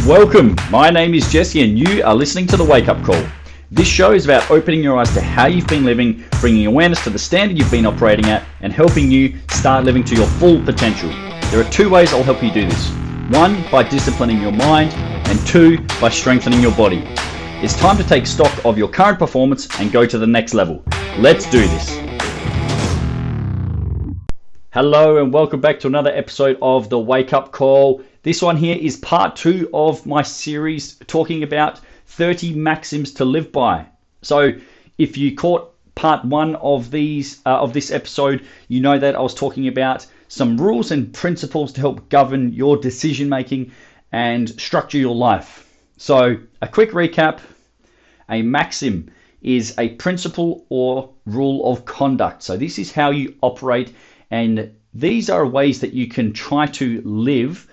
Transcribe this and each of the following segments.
Welcome, my name is Jesse and you are listening to The Wake Up Call. This show is about opening your eyes to how you've been living, bringing awareness to the standard you've been operating at, and helping you start living to your full potential. There are two ways I'll help you do this. One, by disciplining your mind, and two, by strengthening your body. It's time to take stock of your current performance and go to the next level. Let's do this. Hello and welcome back to another episode of The Wake Up Call. This one here is part 2 of my series talking about 30 maxims to live by. So if you caught part 1 of this episode, you know that I was talking about some rules and principles to help govern your decision making and structure your life. So a quick recap: a maxim is a principle or rule of conduct. So this is how you operate, and these are ways that you can try to live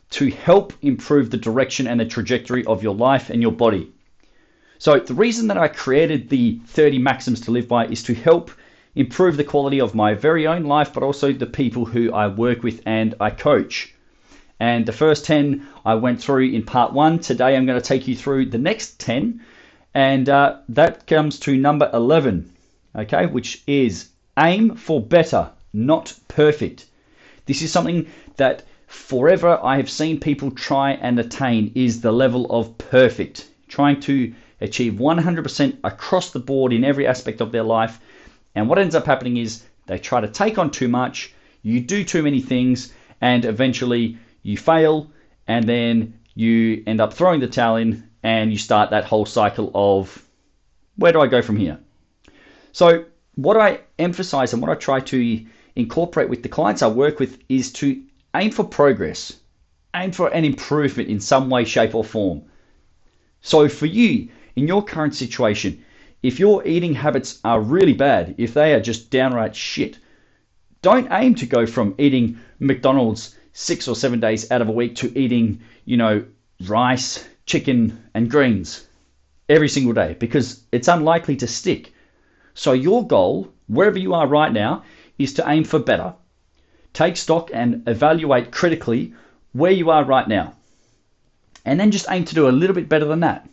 to help improve the direction and the trajectory of your life and your body. So the reason that I created the 30 maxims to live by is to help improve the quality of my very own life, but also the people who I work with and I coach. And the first 10 I went through in part 1. Today I'm going to take you through the next 10, and that comes to number 11, okay, which is aim for better, not perfect. This is something that forever I have seen people try and attain, is the level of perfect, trying to achieve 100% across the board in every aspect of their life. And what ends up happening is they try to take on too much, you do too many things, and eventually you fail, and then you end up throwing the towel in and you start that whole cycle of, where do I go from here? So what I emphasize and what I try to incorporate with the clients I work with is to aim for progress, aim for an improvement in some way, shape or form. So for you, in your current situation, if your eating habits are really bad, if they are just downright shit, don't aim to go from eating McDonald's 6 or 7 days out of a week to eating, rice, chicken and greens every single day, because it's unlikely to stick. So your goal, wherever you are right now, is to aim for better. Take stock and evaluate critically where you are right now. And then just aim to do a little bit better than that.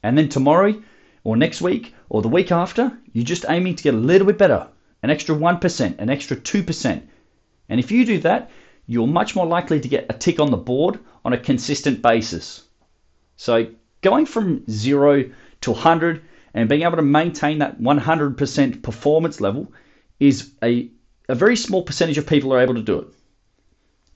And then tomorrow or next week or the week after, you're just aiming to get a little bit better. An extra 1%, an extra 2%. And if you do that, you're much more likely to get a tick on the board on a consistent basis. So going from 0 to 100 and being able to maintain that 100% performance level is a very small percentage of people are able to do it.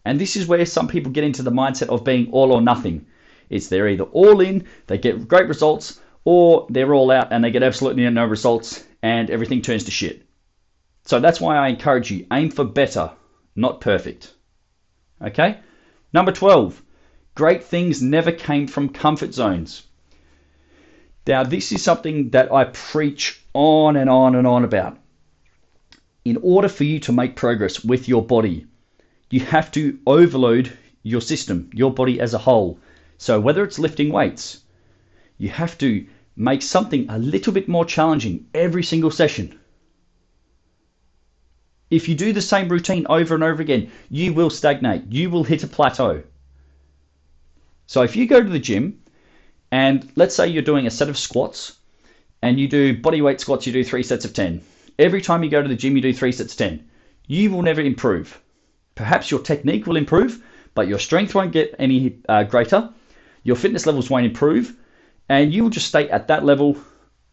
And this is where some people get into the mindset of being all or nothing. It's they're either all in, they get great results, or they're all out and they get absolutely no results and everything turns to shit. So that's why I encourage you, aim for better, not perfect. Okay? Number 12, great things never came from comfort zones. Now, this is something that I preach on and on and on about. In order for you to make progress with your body, you have to overload your system, your body as a whole. So whether it's lifting weights, you have to make something a little bit more challenging every single session. If you do the same routine over and over again, you will stagnate. You will hit a plateau. So if you go to the gym and let's say you're doing a set of squats and you do body weight squats, you do 3 sets of 10. Every time you go to the gym, you do 3 sets of 10. You will never improve. Perhaps your technique will improve, but your strength won't get any greater. Your fitness levels won't improve, and you will just stay at that level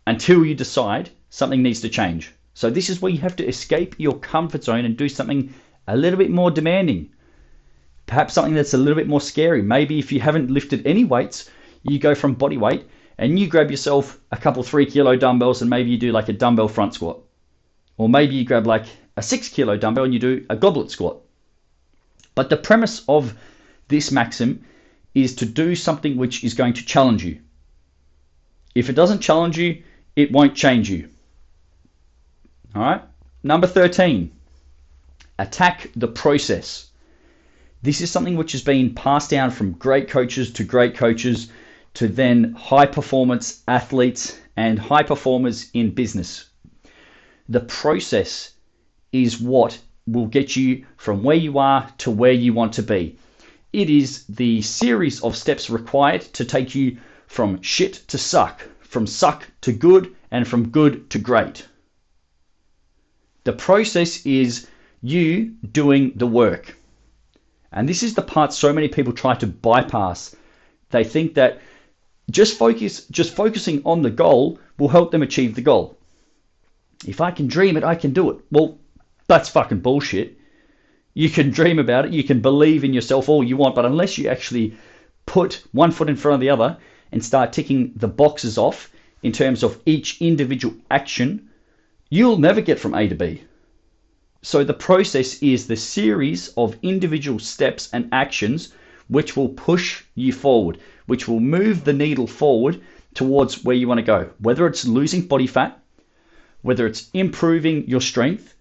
until you decide something needs to change. So this is where you have to escape your comfort zone and do something a little bit more demanding. Perhaps something that's a little bit more scary. Maybe if you haven't lifted any weights, you go from body weight and you grab yourself a couple 3 kilo dumbbells and maybe you do like a dumbbell front squat. Or maybe you grab like a 6 kilo dumbbell and you do a goblet squat. But the premise of this maxim is to do something which is going to challenge you. If it doesn't challenge you, it won't change you. All right. Number 13, attack the process. This is something which has been passed down from great coaches to then high performance athletes and high performers in business. The process is what will get you from where you are to where you want to be. It is the series of steps required to take you from shit to suck, from suck to good, and from good to great. The process is you doing the work. And this is the part so many people try to bypass. They think that just focusing on the goal will help them achieve the goal. If I can dream it, I can do it. Well, that's fucking bullshit. You can dream about it, you can believe in yourself all you want, but unless you actually put one foot in front of the other and start ticking the boxes off in terms of each individual action, you'll never get from A to B. So the process is the series of individual steps and actions which will push you forward, which will move the needle forward towards where you want to go. Whether it's losing body fat, whether it's improving your strength,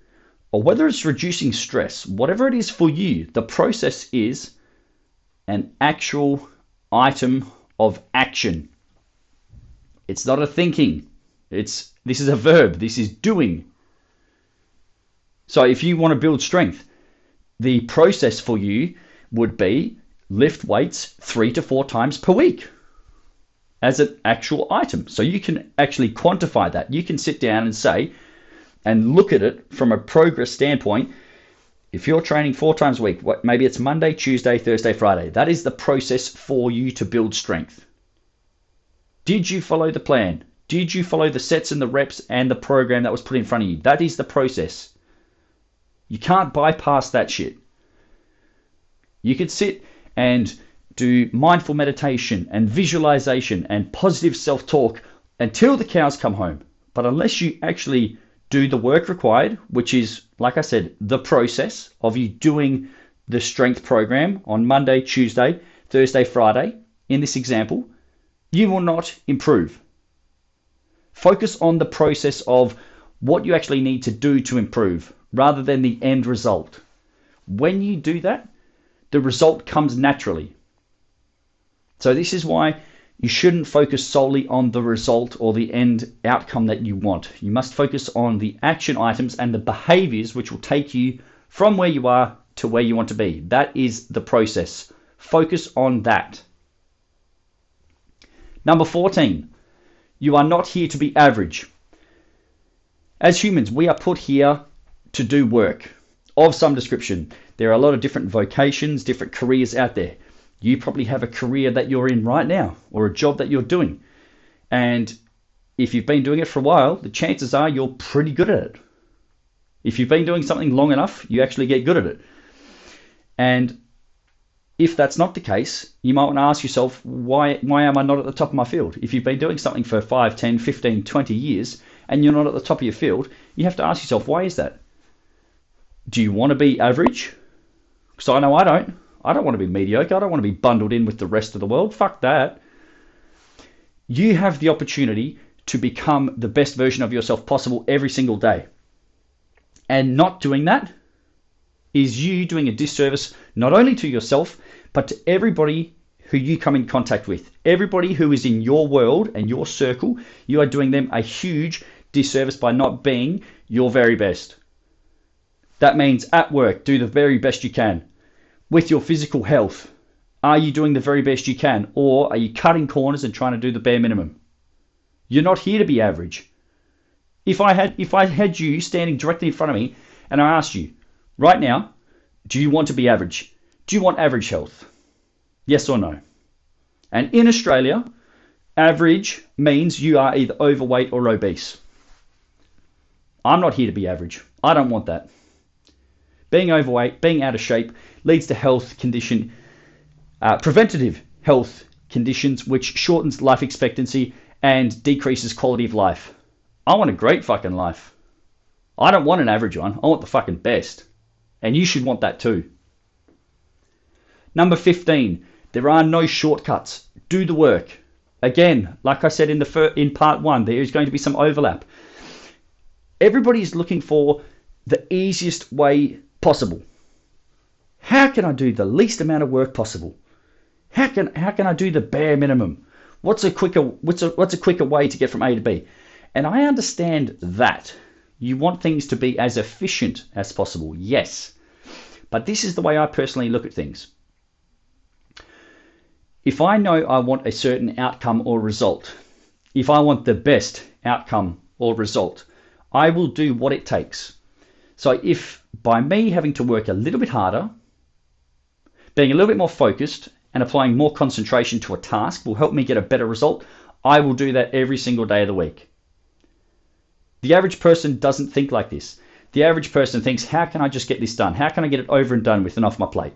or whether it's reducing stress, whatever it is for you, the process is an actual item of action. It's not a thinking. This is a verb. This is doing. So if you want to build strength, the process for you would be lift weights 3 to 4 times per week as an actual item. So you can actually quantify that. You can sit down and say, and look at it from a progress standpoint. If you're training 4 times a week, maybe it's Monday, Tuesday, Thursday, Friday. That is the process for you to build strength. Did you follow the plan? Did you follow the sets and the reps and the program that was put in front of you? That is the process. You can't bypass that shit. You could sit and do mindful meditation and visualization and positive self-talk until the cows come home. But unless you actually do the work required, which is, like I said, the process of you doing the strength program on Monday, Tuesday, Thursday, Friday, in this example, you will not improve. Focus on the process of what you actually need to do to improve rather than the end result. When you do that, the result comes naturally. So this is why you shouldn't focus solely on the result or the end outcome that you want. You must focus on the action items and the behaviors which will take you from where you are to where you want to be. That is the process. Focus on that. Number 14, you are not here to be average. As humans, we are put here to do work of some description. There are a lot of different vocations, different careers out there. You probably have a career that you're in right now or a job that you're doing. And if you've been doing it for a while, the chances are you're pretty good at it. If you've been doing something long enough, you actually get good at it. And if that's not the case, you might want to ask yourself, why am I not at the top of my field? If you've been doing something for 5, 10, 15, 20 years and you're not at the top of your field, you have to ask yourself, why is that? Do you want to be average? Because I know I don't. I don't want to be mediocre. I don't want to be bundled in with the rest of the world. Fuck that. You have the opportunity to become the best version of yourself possible every single day. And not doing that is you doing a disservice not only to yourself, but to everybody who you come in contact with. Everybody who is in your world and your circle, you are doing them a huge disservice by not being your very best. That means at work, do the very best you can. With your physical health, are you doing the very best you can, or are you cutting corners and trying to do the bare minimum? You're not here to be average. If I had you standing directly in front of me and I asked you, right now, do you want to be average? Do you want average health? Yes or no? And in Australia, average means you are either overweight or obese. I'm not here to be average. I don't want that. Being overweight, being out of shape, leads to health condition, preventative health conditions, which shortens life expectancy and decreases quality of life. I want a great fucking life. I don't want an average one. I want the fucking best. And you should want that too. Number 15, there are no shortcuts. Do the work. Again, like I said in part 1, there is going to be some overlap. Everybody is looking for the easiest way possible. How can I do the least amount of work possible? How can I do the bare minimum? What's a quicker way to get from A to B? And I understand that. You want things to be as efficient as possible, yes. But this is the way I personally look at things. If I know I want a certain outcome or result, if I want the best outcome or result, I will do what it takes. So if by me having to work a little bit harder, being a little bit more focused and applying more concentration to a task will help me get a better result, I will do that every single day of the week. The average person doesn't think like this. The average person thinks, how can I just get this done? How can I get it over and done with and off my plate?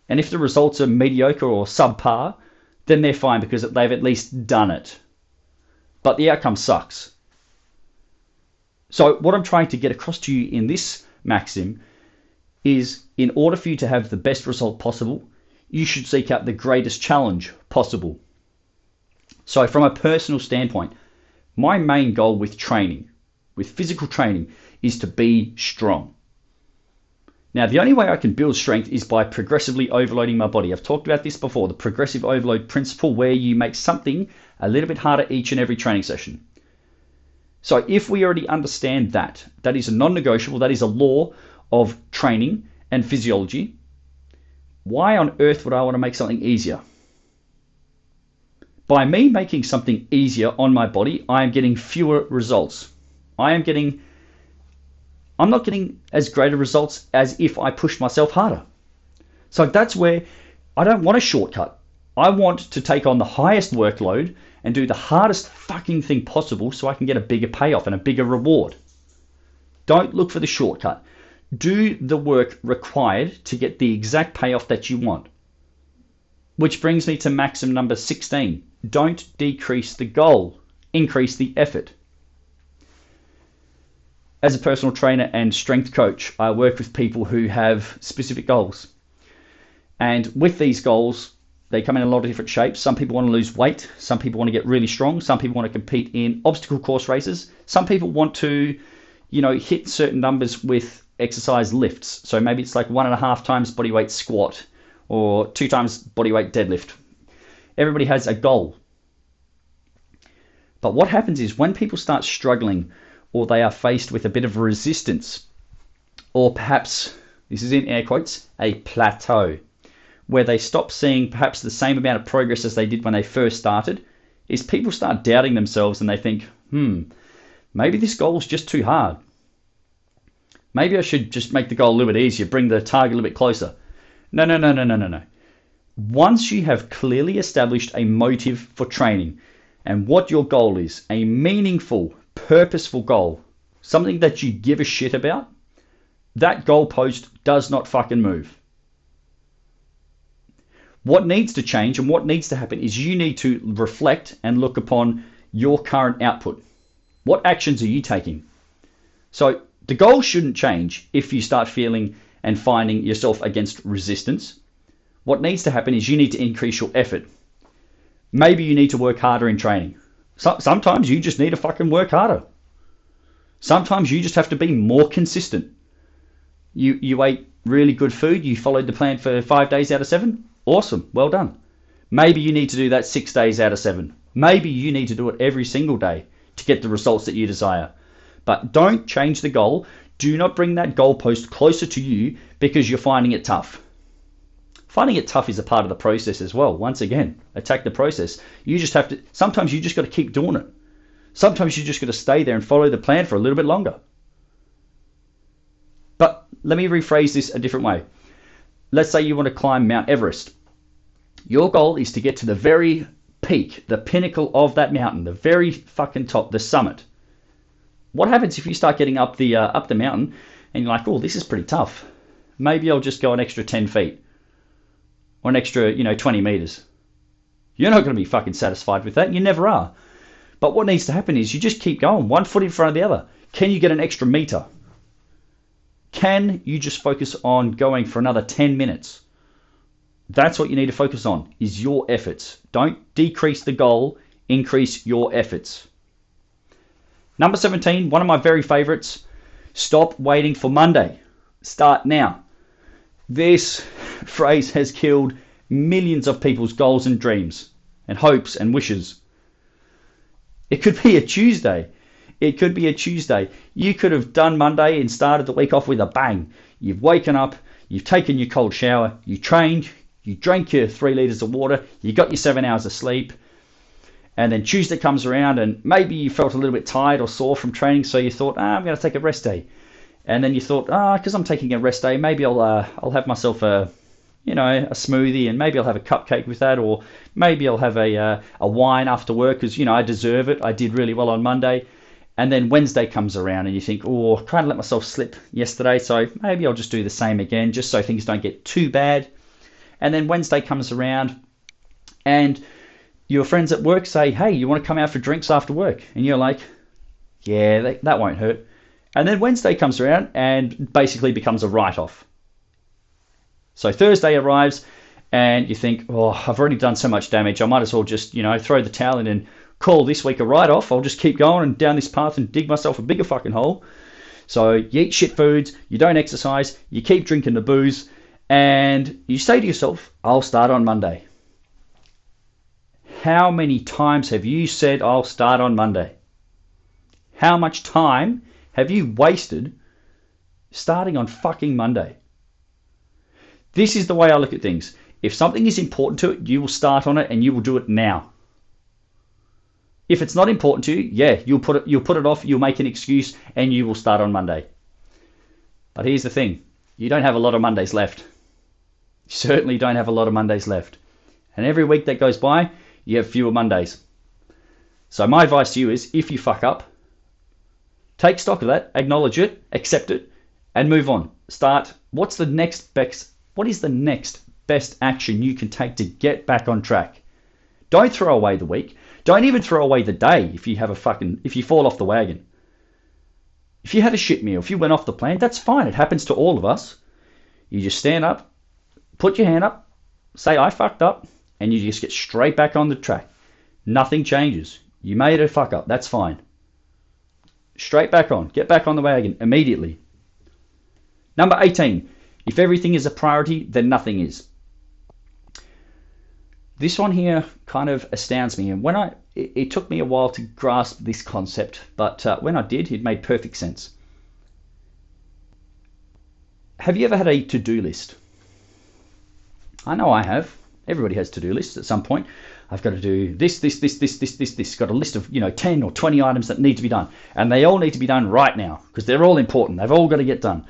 And if the results are mediocre or subpar, then they're fine because they've at least done it. But the outcome sucks. So what I'm trying to get across to you in this maxim is, in order for you to have the best result possible, you should seek out the greatest challenge possible. So from a personal standpoint, my main goal with training, with physical training, is to be strong. Now, the only way I can build strength is by progressively overloading my body. I've talked about this before, the progressive overload principle, where you make something a little bit harder each and every training session. So if we already understand that, that is a non-negotiable, that is a law of training and physiology, why on earth would I want to make something easier? By me making something easier on my body, I am getting fewer results. I'm not getting as great a results as if I pushed myself harder. So that's where I don't want a shortcut. I want to take on the highest workload and do the hardest fucking thing possible so I can get a bigger payoff and a bigger reward. Don't look for the shortcut. Do the work required to get the exact payoff that you want. Which brings me to maxim number 16. Don't decrease the goal. Increase the effort. As a personal trainer and strength coach, I work with people who have specific goals. And with these goals, they come in a lot of different shapes. Some people want to lose weight. Some people want to get really strong. Some people want to compete in obstacle course races. Some people want to, hit certain numbers with exercise lifts. So maybe it's like 1.5 times body weight squat or 2 times body weight deadlift. Everybody has a goal. But what happens is when people start struggling, or they are faced with a bit of resistance, or perhaps, this is in air quotes, a plateau, where they stop seeing perhaps the same amount of progress as they did when they first started, is people start doubting themselves and they think, maybe this goal is just too hard. Maybe I should just make the goal a little bit easier, bring the target a little bit closer. No. Once you have clearly established a motive for training and what your goal is, a meaningful, purposeful goal, something that you give a shit about, that goalpost does not fucking move. What needs to change and what needs to happen is you need to reflect and look upon your current output. What actions are you taking? So the goal shouldn't change if you start feeling and finding yourself against resistance. What needs to happen is you need to increase your effort. Maybe you need to work harder in training. Sometimes you just need to fucking work harder. Sometimes you just have to be more consistent. You ate really good food, you followed the plan for 5 days out of 7. Awesome, well done. Maybe you need to do that 6 days out of 7. Maybe you need to do it every single day to get the results that you desire. But don't change the goal. Do not bring that goalpost closer to you because you're finding it tough. Finding it tough is a part of the process as well. Once again, attack the process. You just have to, sometimes you just got to keep doing it. Sometimes you just got to stay there and follow the plan for a little bit longer. But let me rephrase this a different way. Let's say you want to climb Mount Everest. Your goal is to get to the very peak, the pinnacle of that mountain, the very fucking top, the summit. What happens if you start getting up the mountain and you're like, oh, this is pretty tough. Maybe I'll just go an extra 10 feet. Or an extra, 20 meters. You're not going to be fucking satisfied with that. You never are. But what needs to happen is you just keep going, 1 foot in front of the other. Can you get an extra meter? Can you just focus on going for another 10 minutes? That's what you need to focus on, is your efforts. Don't decrease the goal, increase your efforts. Number 17, one of my very favorites. Stop waiting for Monday. Start now. This phrase has killed millions of people's goals and dreams and hopes and wishes. It could be a Tuesday. It could be a Tuesday. You could have done Monday and started the week off with a bang. You've woken up, you've taken your cold shower, you trained, You drank your 3 litres of water, you got your 7 hours of sleep, and then Tuesday comes around and maybe you felt a little bit tired or sore from training, so you thought, I'm going to take a rest day. And then you thought, because I'm taking a rest day, maybe I'll have myself a smoothie, and maybe I'll have a cupcake with that, or maybe I'll have a wine after work because, I deserve it. I did really well on Monday. And then Wednesday comes around and you think, I kind of let myself slip yesterday, so maybe I'll just do the same again just so things don't get too bad. And then Wednesday comes around and your friends at work say, hey, you want to come out for drinks after work? And you're like, yeah, that won't hurt. And then Wednesday comes around and basically becomes a write-off. So Thursday arrives and you think, I've already done so much damage. I might as well just, throw the towel in and call this week a write-off. I'll just keep going and down this path and dig myself a bigger fucking hole. So you eat shit foods, you don't exercise, you keep drinking the booze, and you say to yourself, I'll start on Monday. How many times have you said, I'll start on Monday? How much time have you wasted starting on fucking Monday? This is the way I look at things. If something is important to it, you will start on it and you will do it now. If it's not important to you, you'll put it off, you'll make an excuse, and you will start on Monday. But here's the thing. You don't have a lot of Mondays left. You certainly don't have a lot of Mondays left. And every week that goes by, you have fewer Mondays. So my advice to you is, if you fuck up, take stock of that, acknowledge it, accept it, and move on. What is the next best action you can take to get back on track? Don't throw away the week. Don't even throw away the day if you fall off the wagon. If you had a shit meal, if you went off the plan, that's fine. It happens to all of us. You just stand up, put your hand up, say, I fucked up, and you just get straight back on the track. Nothing changes. You made a fuck up. That's fine. Straight back on. Get back on the wagon immediately. Number 18. If everything is a priority, then nothing is. This one here kind of astounds me, and it took me a while to grasp this concept, but when I did, it made perfect sense. Have you ever had a to-do list? I know I have. Everybody has to-do lists at some point. I've got to do this. Got a list of 10 or 20 items that need to be done, and they all need to be done right now because they're all important. They've all got to get done.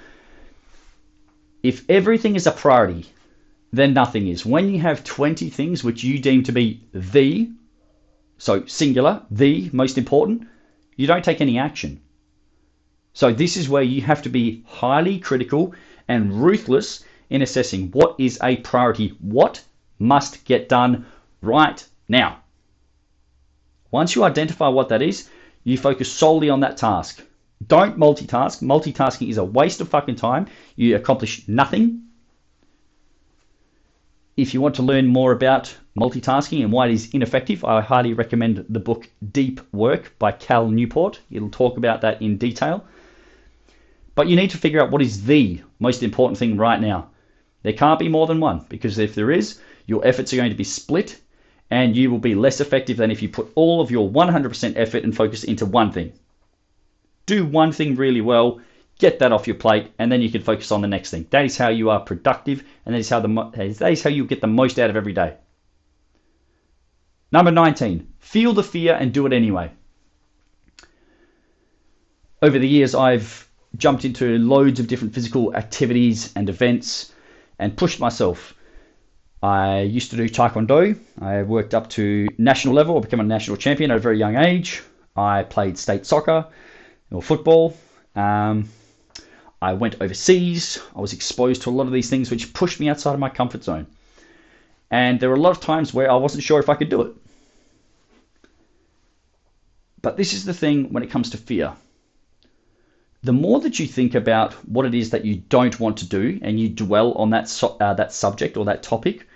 If everything is a priority, then nothing is. When you have 20 things which you deem to be so singular, the most important, you don't take any action. So this is where you have to be highly critical and ruthless in assessing what is a priority, what must get done right now. Once you identify what that is, you focus solely on that task. Don't multitask. Multitasking is a waste of fucking time. You accomplish nothing. If you want to learn more about multitasking and why it is ineffective, I highly recommend the book Deep Work by Cal Newport. It'll talk about that in detail. But you need to figure out what is the most important thing right now. There can't be more than one, because if there is, your efforts are going to be split and you will be less effective than if you put all of your 100% effort and focus into one thing. Do one thing really well, get that off your plate, and then you can focus on the next thing. That is how you are productive, and that is how you get the most out of every day. Number 19, feel the fear and do it anyway. Over the years, I've jumped into loads of different physical activities and events and pushed myself. I used to do Taekwondo. I worked up to national level. I became a national champion at a very young age. I played state soccer or football. I went overseas. I was exposed to a lot of these things which pushed me outside of my comfort zone. And there were a lot of times where I wasn't sure if I could do it. But this is the thing when it comes to fear. The more that you think about what it is that you don't want to do and you dwell on that subject or that topic,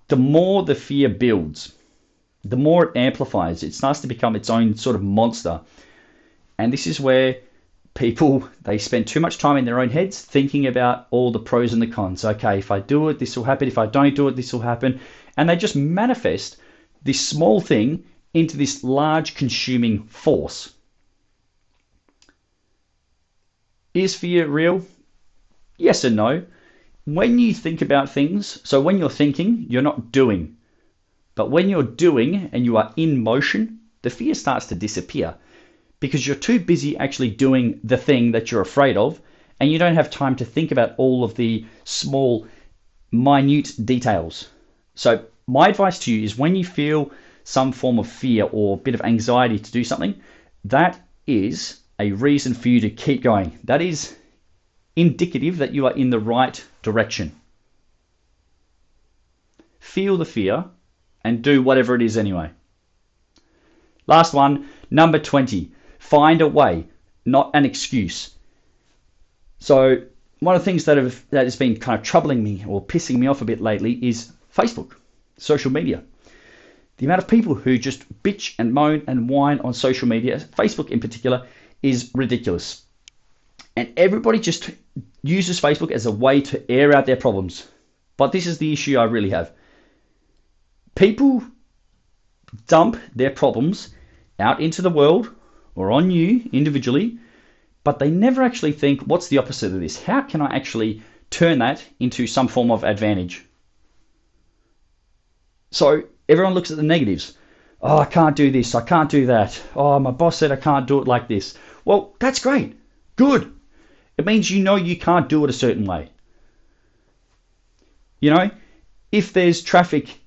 the more the fear builds, the more it amplifies. It starts to become its own sort of monster. And this is where people, they spend too much time in their own heads thinking about all the pros and the cons. Okay, if I do it, this will happen. If I don't do it, this will happen. And they just manifest this small thing into this large consuming force. Is fear real? Yes and no. when you think about things, so when you're thinking, you're not doing. But when you're doing and you are in motion, the fear starts to disappear because you're too busy actually doing the thing that you're afraid of, and you don't have time to think about all of the small, minute details. So my advice to you is when you feel some form of fear or a bit of anxiety to do something, that is a reason for you to keep going. That is indicative that you are in the right direction. Feel the fear and do whatever it is anyway. Last one, number 20. Find a way, not an excuse. So one of the things that has been kind of troubling me or pissing me off a bit lately is Facebook, social media. The amount of people who just bitch and moan and whine on social media, Facebook in particular, is ridiculous. And everybody just uses Facebook as a way to air out their problems. But this is the issue I really have. People dump their problems out into the world or on you individually, but they never actually think, what's the opposite of this? How can I actually turn that into some form of advantage? So everyone looks at the negatives. Oh, I can't do this. I can't do that. Oh, my boss said I can't do it like this. Well, that's great. Good. It means you know you can't do it a certain way. You know, if there's traffic,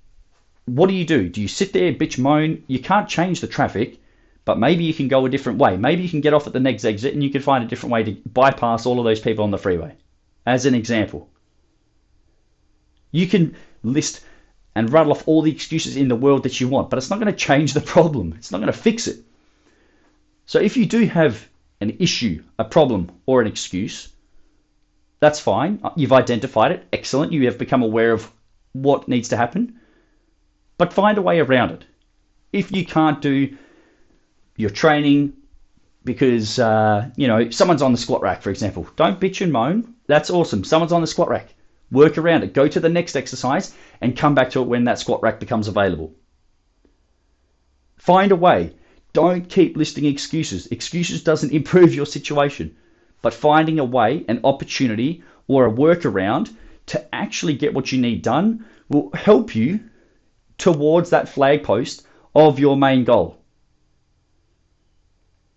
what do? Do you sit there, bitch, moan? You can't change the traffic, but maybe you can go a different way. Maybe you can get off at the next exit and you can find a different way to bypass all of those people on the freeway, as an example. You can list and rattle off all the excuses in the world that you want, but it's not going to change the problem. It's not going to fix it. So if you do have an issue, a problem, or an excuse, that's fine. You've identified it. Excellent. You have become aware of what needs to happen, but find a way around it. If you can't do your training because, someone's on the squat rack, for example, don't bitch and moan. That's awesome. Someone's on the squat rack. Work around it. Go to the next exercise and come back to it when that squat rack becomes available. Find a way. Don't keep listing excuses. Excuses doesn't improve your situation. But finding a way, an opportunity, or a workaround to actually get what you need done will help you towards that flag post of your main goal.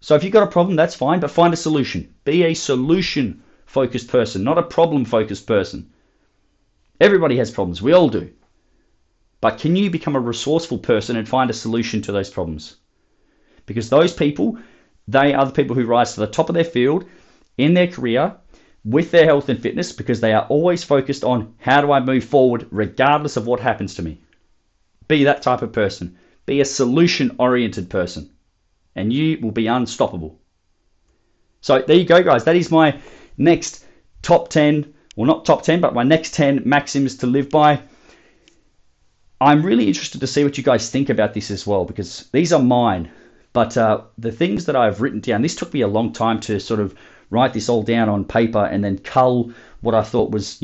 So if you've got a problem, that's fine, but find a solution. Be a solution-focused person, not a problem-focused person. Everybody has problems. We all do. But can you become a resourceful person and find a solution to those problems? Because those people, they are the people who rise to the top of their field in their career with their health and fitness, because they are always focused on how do I move forward regardless of what happens to me. Be that type of person. Be a solution-oriented person, and you will be unstoppable. So there you go, guys. That is my next top 10, well, not top 10, but my next 10 maxims to live by. I'm really interested to see what you guys think about this as well, because these are mine. But the things that I've written down, this took me a long time to sort of write this all down on paper and then cull what I thought was,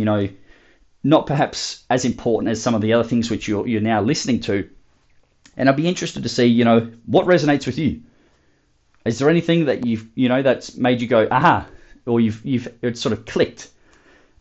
not perhaps as important as some of the other things which you're now listening to. And I'd be interested to see, what resonates with you. Is there anything that that's made you go, aha, or it's sort of clicked?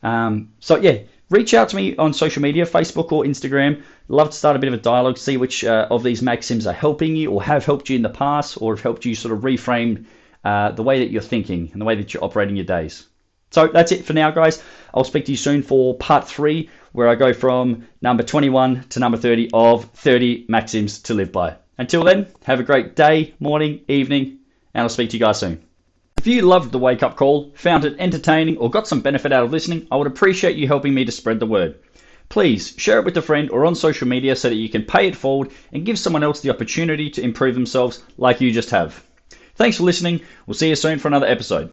So yeah, reach out to me on social media, Facebook or Instagram. Love to start a bit of a dialogue, see which of these maxims are helping you or have helped you in the past, or have helped you sort of reframe the way that you're thinking and the way that you're operating your days. So that's it for now, guys. I'll speak to you soon for part 3, where I go from number 21 to number 30 of 30 maxims to live by. Until then, have a great day, morning, evening, and I'll speak to you guys soon. If you loved the Wake Up Call, found it entertaining, or got some benefit out of listening, I would appreciate you helping me to spread the word. Please share it with a friend or on social media so that you can pay it forward and give someone else the opportunity to improve themselves like you just have. Thanks for listening. We'll see you soon for another episode.